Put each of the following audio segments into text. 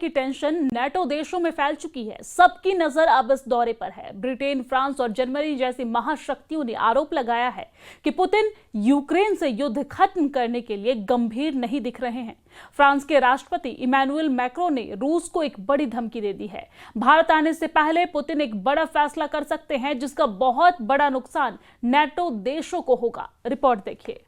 की tension NATO देशों में फैल चुकी है। सबकी नजर अब इस दौरे पर है। ब्रिटेन, फ्रांस और जर्मनी जैसी महाशक्तियों ने आरोप लगाया है कि पुतिन यूक्रेन से युद्ध खत्म करने के लिए गंभीर नहीं दिख रहे हैं। फ्रांस के राष्ट्रपति इमैनुअल मैक्रों ने रूस को एक बड़ी धमकी दे दी है। भारत आने से पहले पुतिन एक बड़ा फैसला कर सकते हैं, जिसका बहुत बड़ा नुकसान नेटो देशों को होगा। रिपोर्ट देखिए।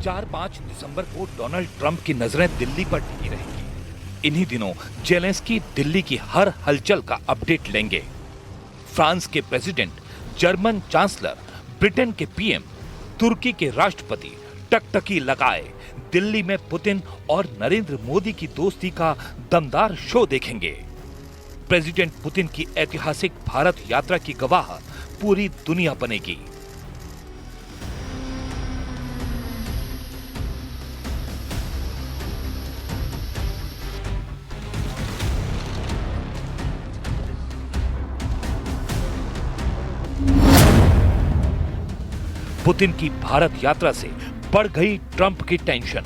चार 5 दिसंबर को डोनाल्ड ट्रंप की नजरें दिल्ली पर टिकी रहेंगी। इन्हीं दिनों जेलेंस्की दिल्ली की हर हलचल का अपडेट लेंगे। फ्रांस के प्रेसिडेंट, जर्मन चांसलर, ब्रिटेन के पीएम, तुर्की के राष्ट्रपति टकटकी लगाए दिल्ली में पुतिन और नरेंद्र मोदी की दोस्ती का दमदार शो देखेंगे। प्रेसिडेंट पुतिन की ऐतिहासिक भारत यात्रा की गवाह पूरी दुनिया बनेगी। पुतिन की भारत यात्रा से बढ़ गई ट्रंप की टेंशन।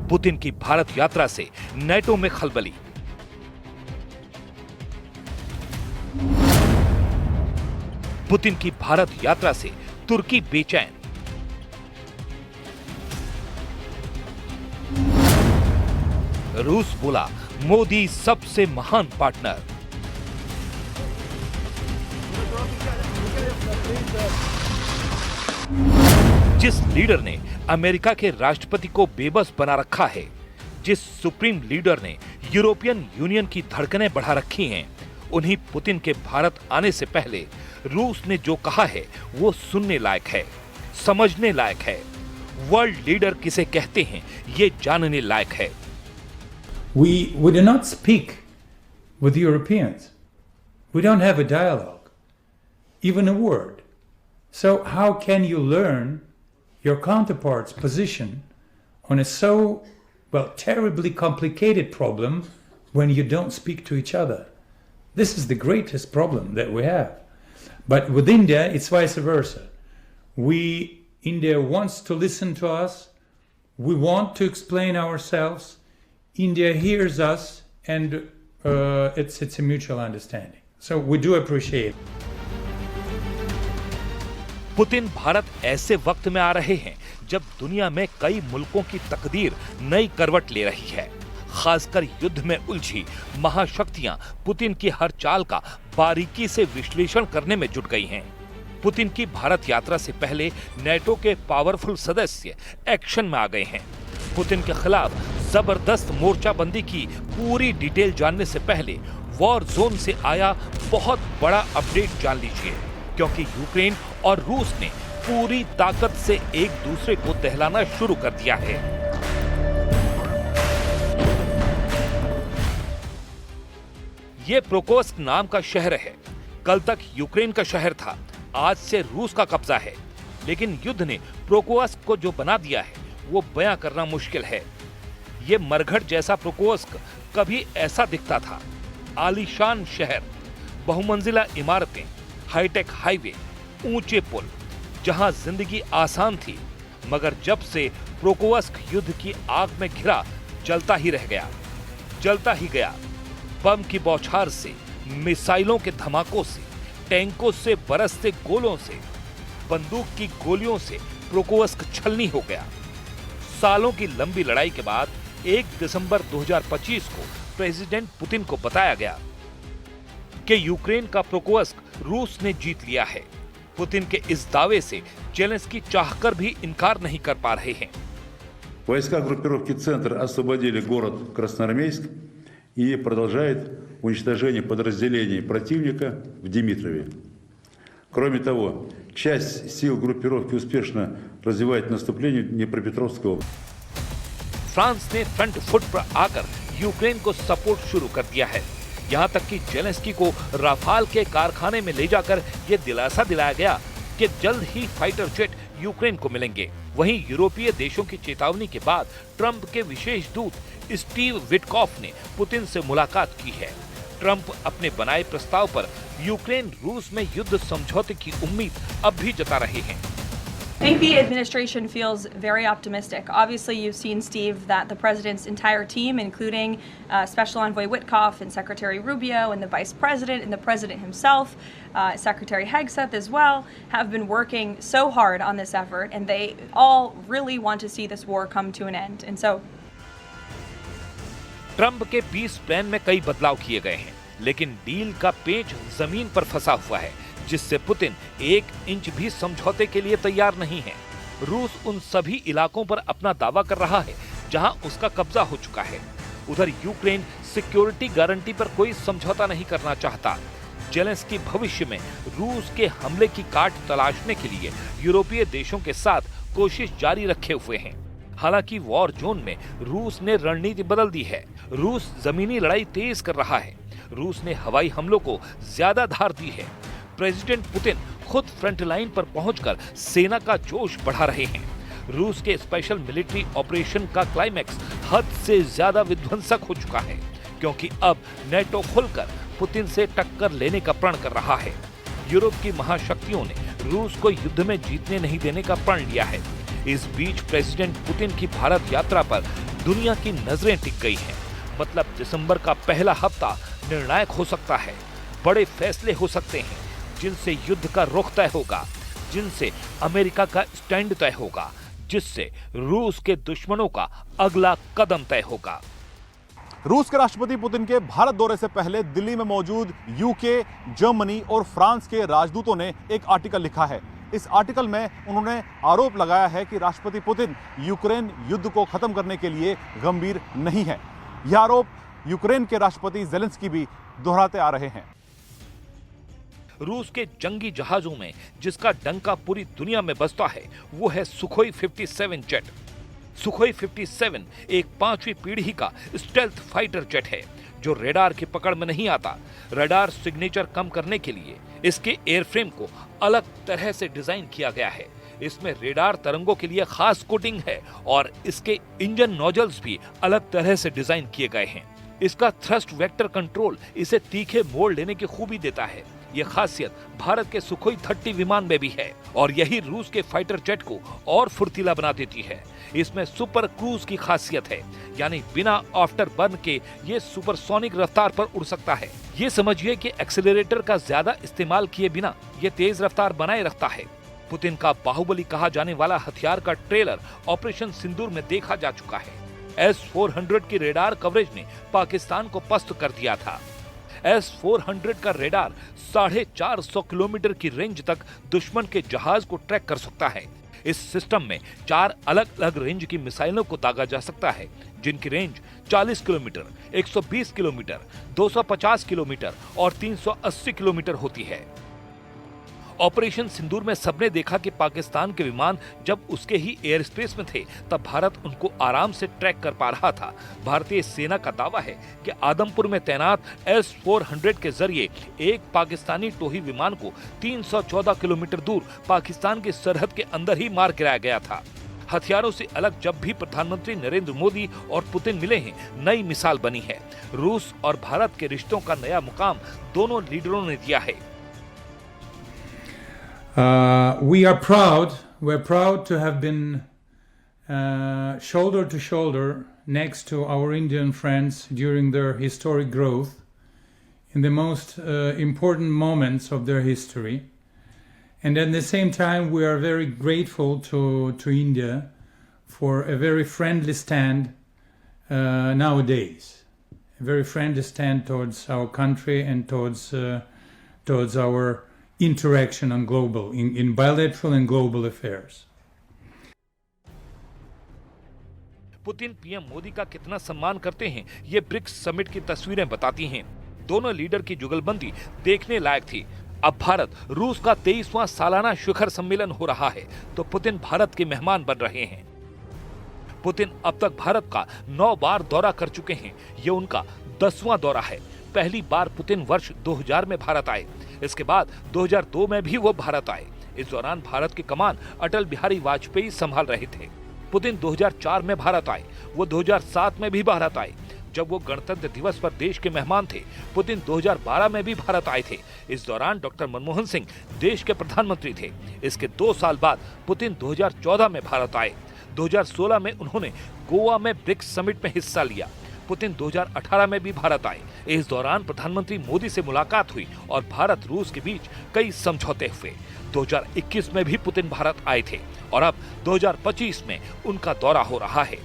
पुतिन की भारत यात्रा से नेटो में खलबली। पुतिन की भारत यात्रा से तुर्की बेचैन। रूस बोला मोदी सबसे महान पार्टनर। जिस लीडर ने अमेरिका के राष्ट्रपति को बेबस बना रखा है, जिस सुप्रीम लीडर ने यूरोपियन यूनियन की धड़कनें बढ़ा रखी हैं, उन्हीं पुतिन के भारत आने से पहले रूस ने जो कहा है वो सुनने लायक है, समझने लायक है। वर्ल्ड लीडर किसे कहते हैं ये जानने लायक है। We do not speak with Europeans. We don't have a dialogue, even a word. So how can you learn your counterpart's position on a so, terribly complicated problem when you don't speak to each other? This is the greatest problem that we have. But with India, it's vice versa. India wants to listen to us. We want to explain ourselves. India hears us, and it's a mutual understanding. So we do appreciate. Putin Bharat ऐसे वक्त में आ रहे हैं जब दुनिया में कई मुल्कों की तकदीर नई करवट ले रही है। खासकर युद्ध में उलझी महाशक्तियां पुतिन की हर चाल का बारीकी से विश्लेषण करने में जुट गई हैं। पुतिन की भारत यात्रा से पहले नेटो के पावरफुल सदस्य एक्शन में आ गए हैं। पुतिन के खिलाफ जबरदस्त मोर्चाबंदी की पूरी डिटेल जानने से पहले वॉर जोन से आया बहुत बड़ा अपडेट जान लीजिए, क्योंकि यूक्रेन और रूस ने पूरी ताकत से एक दूसरे को दहलाना शुरू कर दिया है। ये प्रोकोस्क नाम का शहर है। कल तक यूक्रेन का शहर था, आज से रूस का कब्जा है। लेकिन युद्ध ने प्रोकोस्क को जो बना दिया है वो बयां करना मुश्किल है। ये मरघट जैसा प्रोकोस्क कभी ऐसा दिखता था। आलीशान शहर, बहुमंजिला इमारतें, हाईटेक हाईवे, ऊंचे पुल, जहां जिंदगी आसान थी। मगर जब से प्रोकोस्क युद्ध की आग में घिरा, जलता ही रह गया, जलता ही गया। बम की बौछार से, मिसाइलों के धमाकों से, टैंकों से बरसते गोलों से, बंदूक की गोलियों से प्रोकोस्क छलनी हो गया। सालों की लंबी लड़ाई के बाद 1 दिसंबर 2025 को प्रेसिडेंट पुतिन को बताया गया कि यूक्रेन का प्रोकोवस्क रूस ने जीत लिया है। पुतिन के इस दावे से जेलेंस्की चाहकर भी इनकार नहीं कर पा रहे हैं। Войска группировки «Центр» освободили город Красноармейск и продолжают уничтожение подразделений противника в Димитрове. Кроме того, часть сил группировки успешно развивает наступление в Днепропетровской области. फ्रांस ने फ्रंट फुट पर आकर यूक्रेन को सपोर्ट शुरू कर दिया है। यहाँ तक कि जेलेंस्की को राफाल के कारखाने में ले जाकर ये दिलासा दिलाया गया कि जल्द ही फाइटर जेट यूक्रेन को मिलेंगे। वहीं यूरोपीय देशों की चेतावनी के बाद ट्रंप के विशेष दूत स्टीव विटकॉफ ने पुतिन से मुलाकात की है। ट्रंप अपने बनाए प्रस्ताव पर यूक्रेन रूस में युद्ध समझौते की उम्मीद अब भी जता रहे हैं। I think the administration feels very optimistic. Obviously, you've seen, Steve, that the president's entire team, including Special Envoy Witkoff and Secretary Rubio and the Vice President and the President himself, Secretary Hegseth as well, have been working so hard on this effort, and they all really want to see this war come to an end. And so, Trump के piece plan में कई बदलाव किए गए हैं, लेकिन deal का पेंच जमीन पर फंसा हुआ है, जिससे पुतिन 1 इंच भी समझौते के लिए तैयार नहीं है। रूस उन सभी इलाकों पर अपना दावा कर रहा है जहां उसका कब्जा हो चुका है। उधर यूक्रेन सिक्योरिटी गारंटी पर कोई समझौता नहीं करना चाहता। जेलेंस्की भविष्य में रूस के हमले की काट तलाशने के लिए यूरोपीय देशों के साथ कोशिश जारी रखे हुए हैं। हालांकि वॉर जोन में रूस ने रणनीति बदल दी है। रूस जमीनी लड़ाई तेज कर रहा है। रूस ने हवाई हमलों को ज्यादा धार दी है। प्रेसिडेंट पुतिन खुद फ्रंट लाइन पर पहुंचकर सेना का जोश बढ़ा रहे हैं। रूस के स्पेशल मिलिट्री ऑपरेशन का क्लाइमैक्स हद से ज्यादा विध्वंसक हो चुका है, क्योंकि अब नेटो खुलकर पुतिन से टक्कर लेने का प्रण कर रहा है। यूरोप की महाशक्तियों ने रूस को युद्ध में जीतने नहीं देने का प्रण लिया है। इस बीच प्रेसिडेंट पुतिन की भारत यात्रा पर दुनिया की नजरें टिक गई हैं। मतलब दिसंबर का पहला हफ्ता निर्णायक हो सकता है। बड़े फैसले हो सकते हैं, जिनसे युद्ध का रुख तय होगा, जिनसे अमेरिका का स्टैंड तय होगा, जिससे रूस के दुश्मनों का अगला कदम तय होगा। रूस के राष्ट्रपति पुतिन के भारत दौरे से पहले दिल्ली में मौजूद यूके, जर्मनी और फ्रांस के राजदूतों ने एक आर्टिकल लिखा है। इस आर्टिकल में उन्होंने आरोप लगाया है कि राष्ट्रपति पुतिन यूक्रेन युद्ध को खत्म करने के लिए गंभीर नहीं है। यह आरोप यूक्रेन के राष्ट्रपति जेलेंस्की भी दोहराते आ रहे हैं। रूस के जंगी जहाजों में जिसका डंका पूरी दुनिया में बजता है, वो है सुखोई 57 जेट। सुखोई 57 एक 5वीं पीढ़ी का स्टेल्थ फाइटर जेट है, जो रेडार की पकड़ में नहीं आता। रेडार सिग्नेचर कम करने के लिए इसके एयरफ्रेम को अलग तरह से डिजाइन किया गया है। इसमें रेडार तरंगों के लिए खास कोटिंग है और इसके इंजन नोजल्स भी अलग तरह से डिजाइन किए गए हैं। इसका थ्रस्ट वेक्टर कंट्रोल इसे तीखे मोड़ लेने की खूबी देता है। यह खासियत भारत के सुखोई 30 विमान में भी है और यही रूस के फाइटर जेट को और फुर्तीला बना देती है। इसमें सुपर क्रूज की खासियत है, यानी बिना आफ्टर बर्न के ये सुपरसोनिक रफ्तार पर उड़ सकता है। ये समझिए कि एक्सेलरेटर का ज्यादा इस्तेमाल किए बिना ये तेज रफ्तार बनाए रखता है। पुतिन का बाहुबली कहा जाने वाला हथियार का ट्रेलर ऑपरेशन सिंदूर में देखा जा चुका है। S-400 की रेडार कवरेज ने पाकिस्तान को पस्त कर दिया था। S-400 का रेडार 450 किलोमीटर की रेंज तक दुश्मन के जहाज को ट्रैक कर सकता है। इस सिस्टम में 4 अलग अलग रेंज की मिसाइलों को दागा जा सकता है, जिनकी रेंज 40 किलोमीटर, 120 किलोमीटर, 250 किलोमीटर और 380 किलोमीटर होती है। ऑपरेशन सिंदूर में सबने देखा कि पाकिस्तान के विमान जब उसके ही एयर स्पेस में थे, तब भारत उनको आराम से ट्रैक कर पा रहा था। भारतीय सेना का दावा है कि आदमपुर में तैनात S-400 के जरिए एक पाकिस्तानी टोही विमान को 314 किलोमीटर दूर पाकिस्तान की सरहद के अंदर ही मार गिराया गया था। हथियारों से अलग जब भी प्रधानमंत्री नरेंद्र मोदी और पुतिन मिले हैं, नई मिसाल बनी है। रूस और भारत के रिश्तों का नया मुकाम दोनों लीडरों ने दिया है। We're proud to have been shoulder to shoulder next to our Indian friends during their historic growth in the most important moments of their history. And at the same time, we are very grateful to India for a very friendly stand nowadays. very friendly stand towards our country and towards our interaction on global, in bilateral and global affairs. Putin PM Modi का कितना सम्मान करते हैं, ये BRICS summit की तस्वीरें बताती हैं। दोनों लीडर की जुगलबंदी देखने लायक थी। अब भारत रूस का 23वां सालाना शिखर सम्मेलन हो रहा है, तो पुतिन भारत के मेहमान बन रहे हैं। पुतिन अब तक भारत का 9 बार दौरा कर चुके हैं। ये उनका 10वां दौरा है। पहली बार पुतिन वर्ष 2000 में भारत आए। इसके बाद 2002 में भी वो भारत आए। इस दौरान भारत की कमान अटल बिहारी वाजपेयी संभाल रहे थे। पुतिन 2004 में भारत आए। वो 2007 में भी भारत आए, जब वो गणतंत्र दिवस पर देश के मेहमान थे। पुतिन 2012 में भी भारत आए थे। इस दौरान डॉक्टर मनमोहन सिंह देश के प्रधानमंत्री थे। इसके 2 साल बाद पुतिन 2014 में भारत आए। 2016 में उन्होंने गोवा में ब्रिक्स समिट में हिस्सा लिया। पुतिन 2018 में भी भारत आए। इस दौरान प्रधानमंत्री मोदी से मुलाकात हुई और भारत रूस के बीच कई समझौते हुए। 2021 में भी पुतिन भारत आए थे और अब 2025 में उनका दौरा हो रहा है।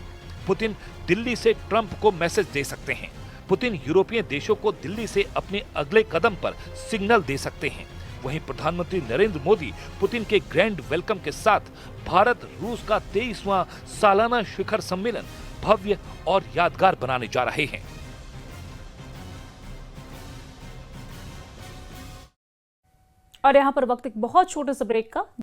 पुतिन दिल्ली से ट्रंप को मैसेज दे सकते हैं। पुतिन यूरोपीय देशों को दिल्ली से अपने अगले कदम पर सिग्नल दे सकते हैं। वहीं प्रधानमंत्री नरेंद्र मोदी पुतिन के ग्रैंड वेलकम के साथ भारत रूस का 23वां सालाना शिखर सम्मेलन भव्य और यादगार बनाने जा रहे हैं। और यहाँ पर वक्त एक बहुत छोटे से ब्रेक का।